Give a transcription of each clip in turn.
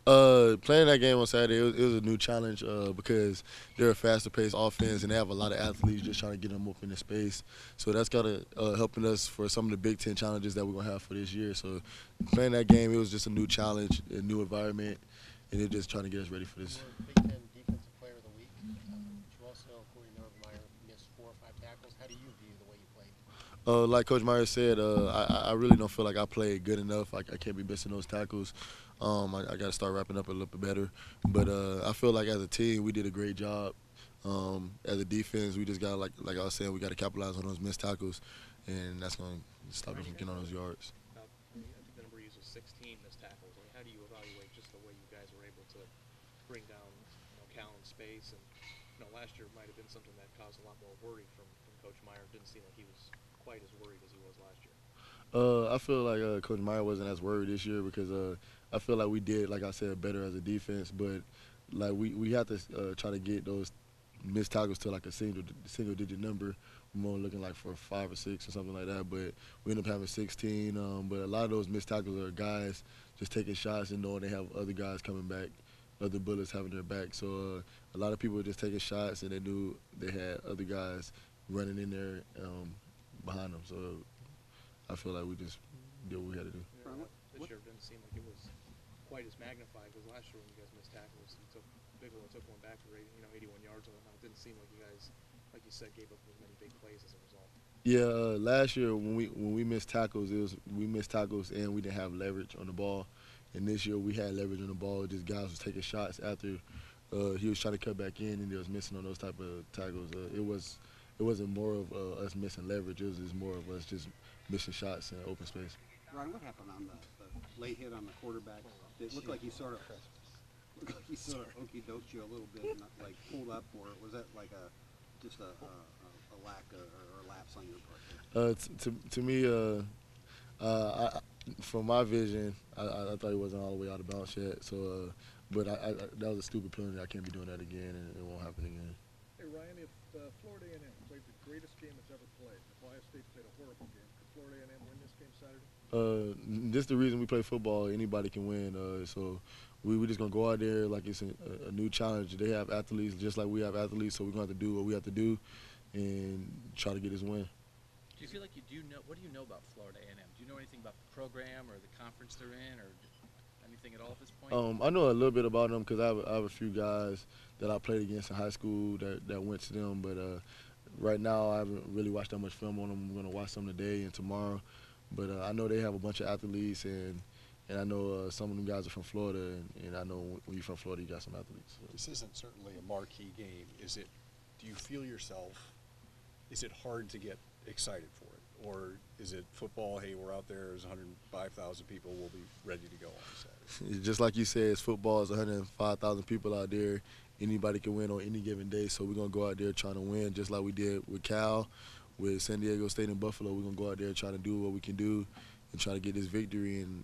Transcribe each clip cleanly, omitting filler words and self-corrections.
Playing that game on Saturday, it was a new challenge because they're a faster paced offense and they have a lot of athletes just trying to get them up in the space. So that's kind of helping us for some of the Big Ten challenges that we're gonna have for this year. So playing that game, it was just a new challenge, a new environment, and they're just trying to get us ready for You this. were Big Ten Defensive Player of the Week, but you also, according to Meyer, missed 4 or 5 tackles. How do you view the way you played? Like Coach Myers said, I really don't feel like I played good enough. I can't be missing those tackles. I got to start wrapping up a little bit better. But I feel like as a team, we did a great job. As a defense, we just got like I was saying, we got to capitalize on those missed tackles, and that's going to stop us from getting on those yards. About, I think the number used was 16 missed tackles. I mean, how do you evaluate just the way you guys were able to bring down, Cal in space? And last year might have been something that caused a lot more worry from Coach Meyer. It didn't seem like he was quite as worried as he was last year. I feel like Coach Meyer wasn't as worried this year because I feel like we did, like I said, better as a defense. But like we have to try to get those missed tackles to like a single digit number. We're more looking like for 5 or 6 or something like that. But we end up having 16. But a lot of those missed tackles are guys just taking shots and knowing they have other guys coming back, other bullets having their back. So a lot of people were just taking shots and they knew they had other guys running in there behind them. So I feel like we just did what we had to do. This year didn't seem like it was quite as magnified because last year when you guys missed tackles, Bigelow took one back for 81 yards and whatnot. It didn't seem like you guys, like you said, gave up as many big plays as a result. Yeah, last year when we missed tackles, we missed tackles and we didn't have leverage on the ball. And this year we had leverage on the ball. Just guys was taking shots after he was trying to cut back in and they was missing on those type of tackles. It wasn't more of us missing leverage. It was just more of us just missing shots in open space. Ryan, what happened on the late hit on the quarterback? It looked like he sort of okey doked you a little bit, and like pulled up, or was that like just a lack or a lapse on your part? To me, from my vision, I thought he wasn't all the way out of bounds yet. So, but that was a stupid penalty. I can't be doing that again, and it won't happen again. Hey Ryan, if Florida A&M played the greatest game it's ever played, if Ohio State played a horrible game, could Florida A&M win this game Saturday? Just the reason we play football, anybody can win. So we just gonna go out there like it's a new challenge. They have athletes just like we have athletes, so we're gonna have to do what we have to do and try to get this win. Do you feel like you do know? What do you know about Florida A&M? Do you know anything about the program or the conference they're in, or anything at all at this point? I know a little bit about them because I have a few guys that I played against in high school that went to them. But right now, I haven't really watched that much film on them. I'm gonna watch some today and tomorrow. But I know they have a bunch of athletes, and I know some of them guys are from Florida, and I know when you're from Florida, you got some athletes. So. This isn't certainly a marquee game. Do you feel yourself, is it hard to get excited for it? Or is it football, hey, we're out there, there's 105,000 people, we'll be ready to go on Saturday? Just like you said, it's football, it's 105,000 people out there. Anybody can win on any given day, so we're going to go out there trying to win just like we did with Cal, with San Diego State and Buffalo. We're going to go out there trying to do what we can do and try to get this victory and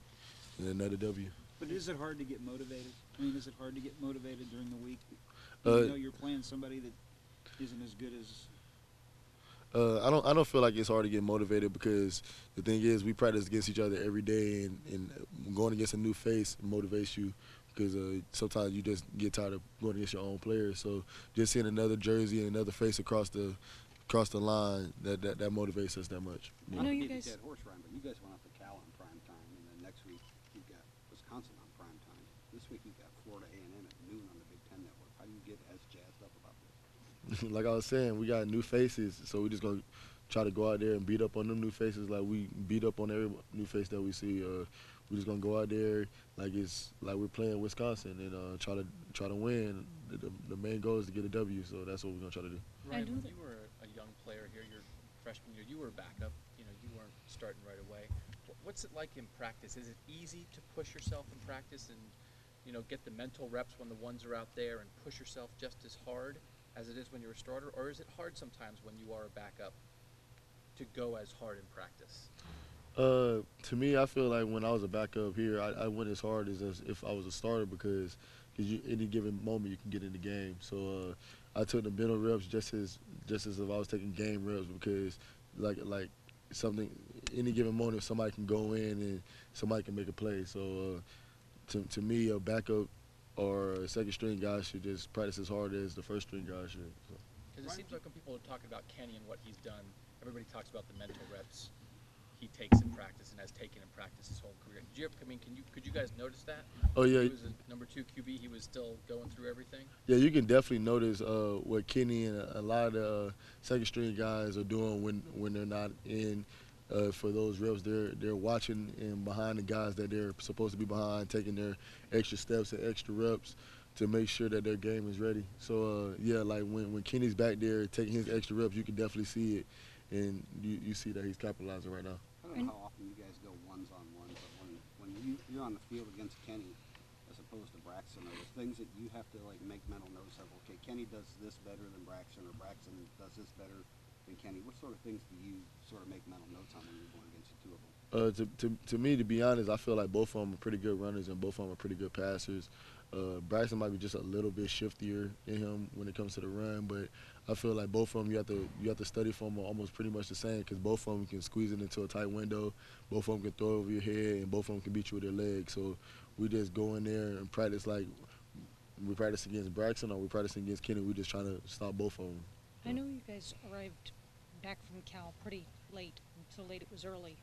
another W. But is it hard to get motivated? I mean, is it hard to get motivated during the week? You're playing somebody that isn't as good as. I don't feel like it's hard to get motivated because the thing is we practice against each other every day, and going against a new face motivates you because sometimes you just get tired of going against your own players. So just seeing another jersey and another face across the line that motivates us that much. I know you guys. Dead horse, Ryan, but you guys went out to Cal on prime time, and then next week you've got Wisconsin on prime time. This week you've got Florida A&M at noon on the Big Ten Network. How do you get as jazzed up about this? Like I was saying, we got new faces, so we're just gonna try to go out there and beat up on them new faces like we beat up on every new face that we see. We're just gonna go out there like we're playing Wisconsin and try to win. The main goal is to get a W, so that's what we're gonna try to do. Ryan, when you were a young player here, your freshman year, you were a backup. You weren't starting right away. What's it like in practice? Is it easy to push yourself in practice and get the mental reps when the ones are out there and push yourself just as hard as it is when you're a starter, or is it hard sometimes when you are a backup to go as hard in practice? To me, I feel like when I was a backup here, I went as hard as if I was a starter because any given moment you can get in the game. So I took the mental reps just as if I was taking game reps because like something any given moment somebody can go in and somebody can make a play. So to me, a backup or a second string guy should just practice as hard as the first string guy should. So. Because it seems like when people are talking about Kenny and what he's done, everybody talks about the mental reps he takes in practice and has taken in practice his whole career. Did you ever, I mean, could you guys notice that? Oh yeah. He was a number 2 QB. He was still going through everything. Yeah, you can definitely notice what Kenny and a lot of the second string guys are doing when they're not in for those reps. They're watching and behind the guys that they're supposed to be behind, taking their extra steps and extra reps to make sure that their game is ready. So yeah, like when Kenny's back there taking his extra reps, you can definitely see it, and you see that he's capitalizing right now. I don't know how often you guys go ones on ones, but when you're on the field against Kenny, as opposed to Braxton, are there things that you have to like make mental notes of? Okay, Kenny does this better than Braxton, or Braxton does this better than Kenny. What sort of things do you sort of make mental notes on when you're going against the two of them? To me, to be honest, I feel like both of them are pretty good runners and both of them are pretty good passers. Braxton might be just a little bit shiftier in him when it comes to the run, but I feel like both of them you have to study for them almost pretty much the same because both of them can squeeze it into a tight window, both of them can throw over your head, and both of them can beat you with their legs. So we just go in there and practice like we practice against Braxton or we practice against Kenny. We just trying to stop both of them. I know you guys arrived back from Cal pretty late, so late it was early.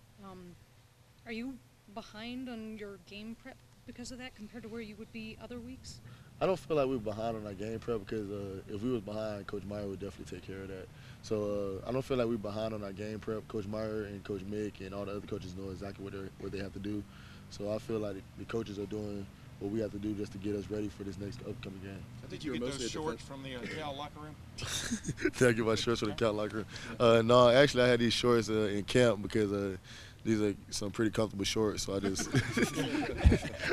Are you behind on your game prep because of that compared to where you would be other weeks? I don't feel like we're behind on our game prep because if we was behind, Coach Meyer would definitely take care of that. So I don't feel like we're behind on our game prep. Coach Meyer and Coach Mick and all the other coaches know exactly what they have to do. So I feel like the coaches are doing what we have to do just to get us ready for this next upcoming game. Did you get those shorts from the Cal locker room? Did I get my shorts from the Cal locker room? No, actually I had these shorts in camp because these are some pretty comfortable shorts, so I just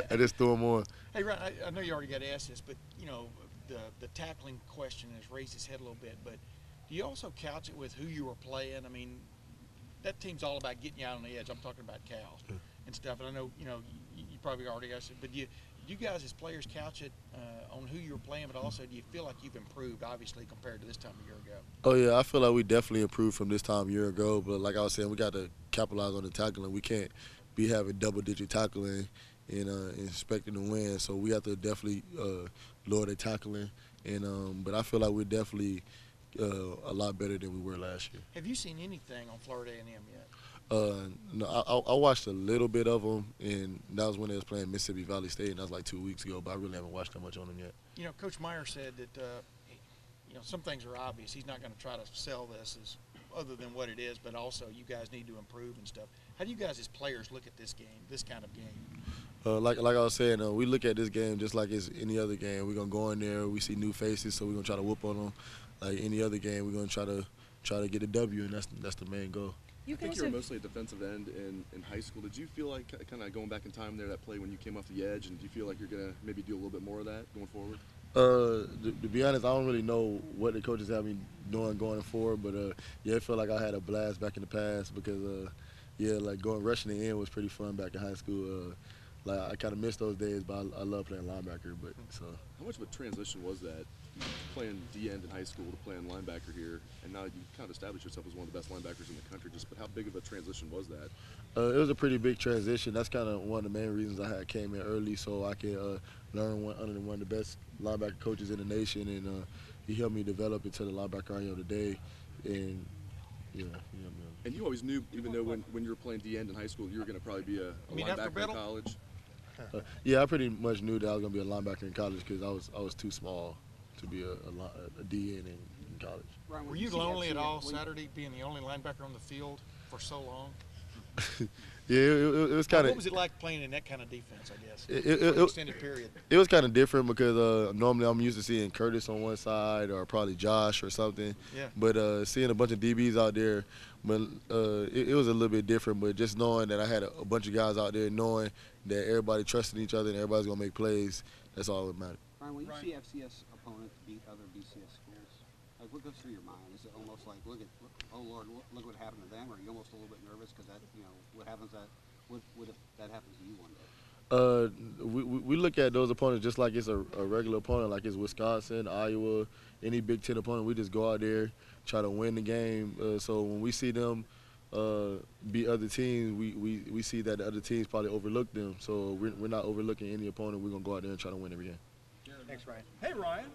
I just threw them on. Hey, Ryan, I know you already got asked this, but you know the tackling question has raised its head a little bit. But do you also couch it with who you were playing? I mean, that team's all about getting you out on the edge. I'm talking about Cal and stuff. And I know you probably already asked it, but do you guys as players couch it on who you were playing, but also do you feel like you've improved, obviously, compared to this time a year ago? Oh, yeah, I feel like we definitely improved from this time a year ago. But like I was saying, we got to capitalize on the tackling. We can't be having double-digit tackling and expecting to win. So we have to definitely lower the tackling. But I feel like we're definitely a lot better than we were last year. Have you seen anything on Florida A&M yet? No, I watched a little bit of them, and that was when they was playing Mississippi Valley State, and that was like 2 weeks ago, but I really haven't watched that much on them yet. You know, Coach Meyer said that, some things are obvious. He's not going to try to sell this as other than what it is, but also you guys need to improve and stuff. How do you guys as players look at this game, this kind of game? Like I was saying, we look at this game just like it's any other game. We're going to go in there, we see new faces, so we're going to try to whoop on them. Like any other game, we're going to try to get a W, and that's the main goal. I think you were mostly a defensive end in high school. Did you feel like, kind of going back in time there, that play when you came off the edge, and do you feel like you're going to maybe do a little bit more of that going forward? To be honest, I don't really know what the coaches have me doing going forward, but yeah, it felt like I had a blast back in the past because, like rushing the end was pretty fun back in high school. Like I kind of miss those days, but I love playing linebacker. But so. How much of a transition was that, playing D-end in high school to playing linebacker here, and now you kind of established yourself as one of the best linebackers in the country? But how big of a transition was that? It was a pretty big transition. That's kind of one of the main reasons I came in early, so I could learn under one of the best linebacker coaches in the nation, and he helped me develop into the linebacker I am today. And yeah, And you always knew, even though when you were playing D-end in high school, you were going to probably be a linebacker in college. Yeah, I pretty much knew that I was going to be a linebacker in college because I was too small to be a D-end in college. Ryan, were you lonely at all Saturday, being the only linebacker on the field for so long? Yeah, it was kind of. What was it like playing in that kind of defense? I guess it extended period. It was kind of different because normally I'm used to seeing Curtis on one side or probably Josh or something. Yeah. But seeing a bunch of DBs out there, but it was a little bit different. But just knowing that I had a bunch of guys out there, knowing that everybody trusting each other and everybody's gonna make plays, that's all that matters. Ryan, when you see FCS opponents beat other BCS schools, like what goes through your mind? Is it almost like, oh Lord, look what happened to them? Or are you almost a little bit nervous because that, what happens if that happens to you one day? We look at those opponents just like it's a regular opponent, like it's Wisconsin, Iowa, any Big Ten opponent. We just go out there, try to win the game. So when we see them beat other teams, we see that the other teams probably overlook them. So we're not overlooking any opponent. We're gonna go out there and try to win every game. Thanks, Ryan. Hey, Ryan.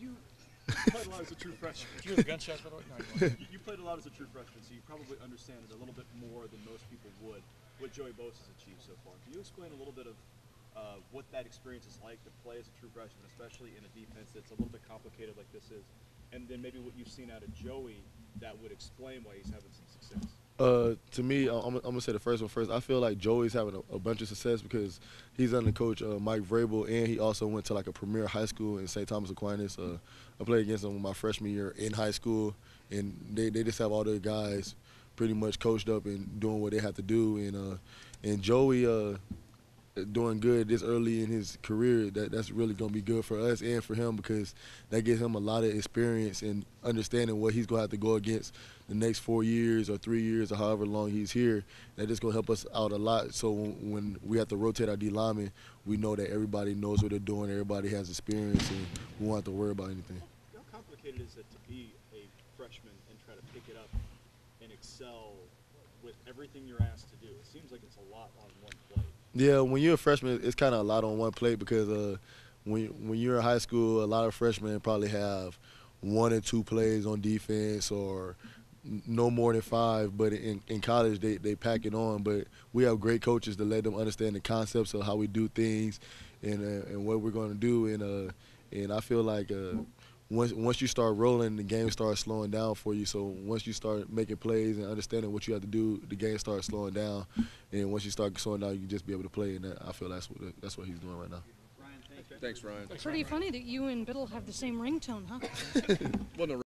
You played a lot as a true freshman. Did you hear the gunshots, by the way? No, you weren't. You played a lot as a true freshman, so you probably understand it a little bit more than most people would, what Joey Bosa has achieved so far. Can you explain a little bit of what that experience is like to play as a true freshman, especially in a defense that's a little bit complicated like this is, and then maybe what you've seen out of Joey that would explain why he's having some success? To me, I'm gonna say the first one first. I feel like Joey's having a bunch of success because he's under coach Mike Vrabel, and he also went to like a premier high school in St. Thomas Aquinas. I played against him my freshman year in high school, and they just have all their guys pretty much coached up and doing what they have to do. And Joey doing good this early in his career, that's really going to be good for us and for him because that gives him a lot of experience and understanding what he's going to have to go against the next 4 years or 3 years or however long he's here. That just going to help us out a lot. So when we have to rotate our D linemen, we know that everybody knows what they're doing, everybody has experience, and we won't have to worry about anything. How complicated is it to be a freshman and try to pick it up and excel with everything you're asked to do? It seems like it's a lot on one plate. Yeah, when you're a freshman, it's kind of a lot on one plate because when you're in high school, a lot of freshmen probably have 1 or 2 plays on defense or no more than 5. But in college, they pack it on. But we have great coaches to let them understand the concepts of how we do things and what we're going to do. And I feel like once you start rolling, the game starts slowing down for you. So once you start making plays and understanding what you have to do, the game starts slowing down. And once you start slowing down, you can just be able to play. And I feel that's what he's doing right now. Thanks, Ryan. Pretty funny that you and Biddle have the same ringtone, huh? Well, no,